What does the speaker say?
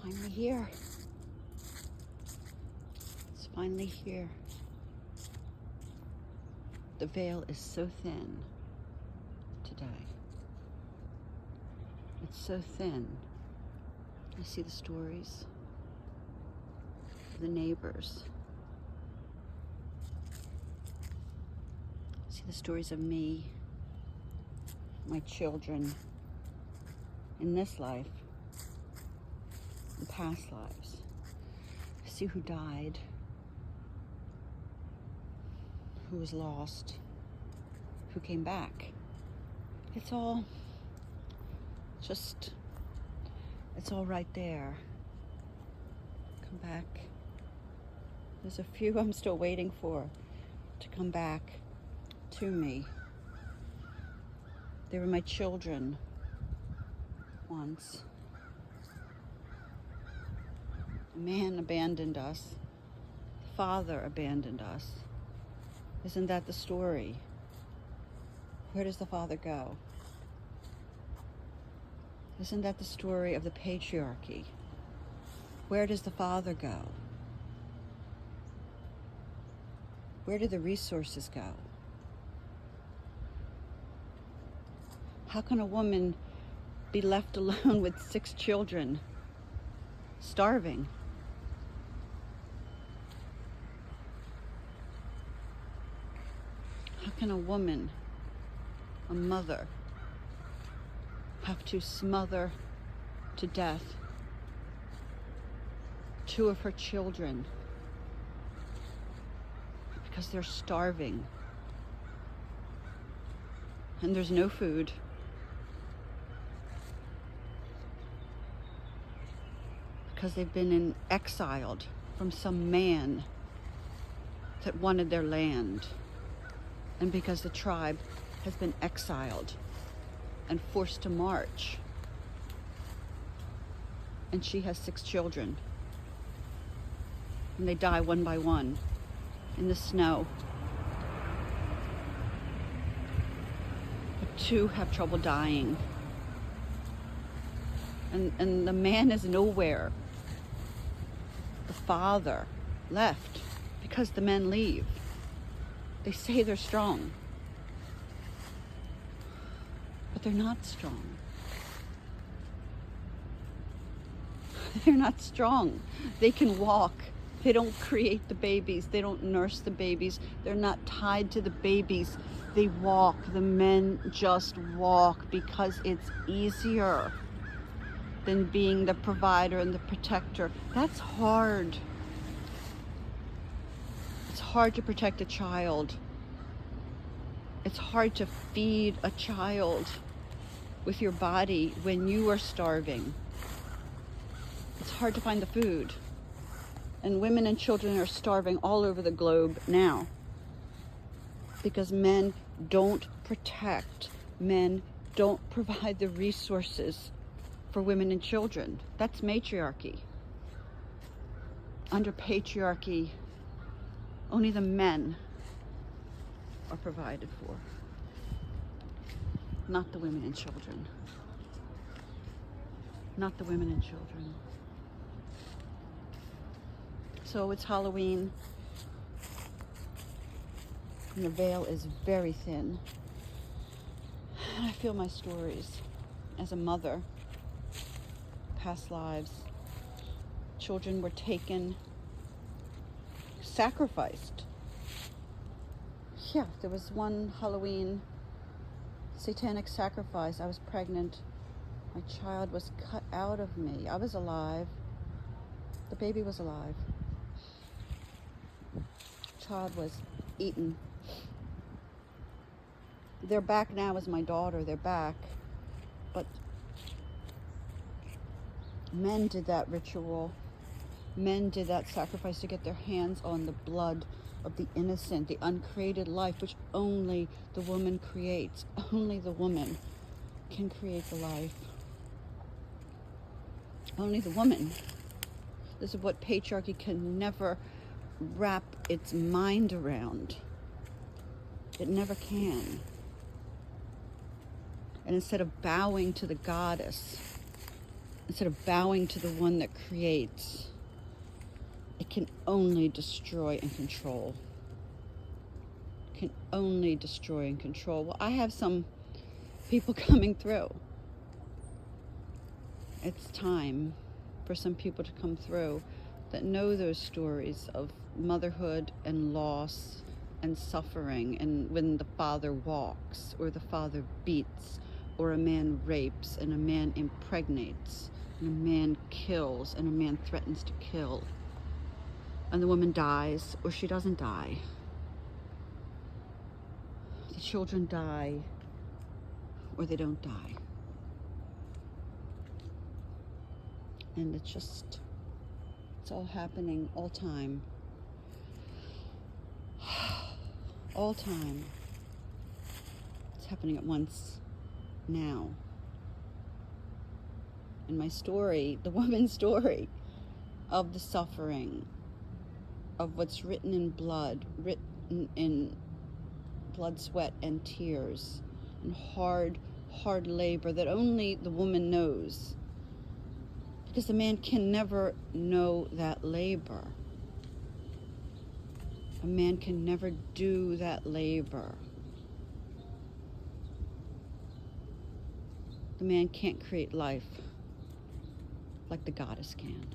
finally here. It's finally here. The veil is so thin today. It's so thin. I see the stories of the neighbors. I see the stories of me, my children, in this life, in past lives. I see who died, who was lost, who came back. It's all right there. Come back. There's a few I'm still waiting for to come back to me. They were my children once. A man abandoned us. The father abandoned us. Isn't that the story? Where does the father go? Isn't that the story of the patriarchy? Where does the father go? Where do the resources go? How can a woman be left alone with 6 children, starving? How can a woman, a mother, have to smother to death 2 of her children because they're starving and there's no food? Because they've been exiled from some man that wanted their land, and because the tribe has been exiled and forced to march. And she has 6 children. And they die one by one in the snow. But 2 have trouble dying. And the man is nowhere. The father left because the men leave. They say they're strong. But they're not strong. They're not strong. They can walk. They don't create the babies. They don't nurse the babies. They're not tied to the babies. They walk. The men just walk because it's easier than being the provider and the protector. That's hard. It's hard to protect a child. It's hard to feed a child with your body when you are starving. It's hard to find the food. And women and children are starving all over the globe now because men don't protect, men don't provide the resources for women and children. That's matriarchy. Under patriarchy, only the men are provided for, not the women and children. Not the women and children. So it's Halloween, and the veil is very thin. And I feel my stories as a mother, past lives. Children were taken, sacrificed. Yeah, there was one Halloween satanic sacrifice. I was pregnant. My child was cut out of me. I was alive. The baby was alive. Child was eaten. They're back now as my daughter. They're back. But men did that ritual. Men did that sacrifice to get their hands on the blood of the innocent, the uncreated life, which only the woman creates. Only the woman can create the life. Only the woman. This is what patriarchy can never wrap its mind around. It never can. And instead of bowing to the goddess, instead of bowing to the one that creates, it can only destroy and control. Can only destroy and control. Well, I have some people coming through. It's time for some people to come through that know those stories of motherhood and loss and suffering, and when the father walks, or the father beats, or a man rapes, and a man impregnates, and a man kills, and a man threatens to kill, and the woman dies, or she doesn't die. The children die, or they don't die. And it's all happening all time. All time. It's happening at once now. And my story, the woman's story of the suffering, of what's written in blood, written in blood, sweat, and tears, and hard labor that only the woman knows. Because the man can never know that labor. A man can never do that labor. The man can't create life like the goddess can.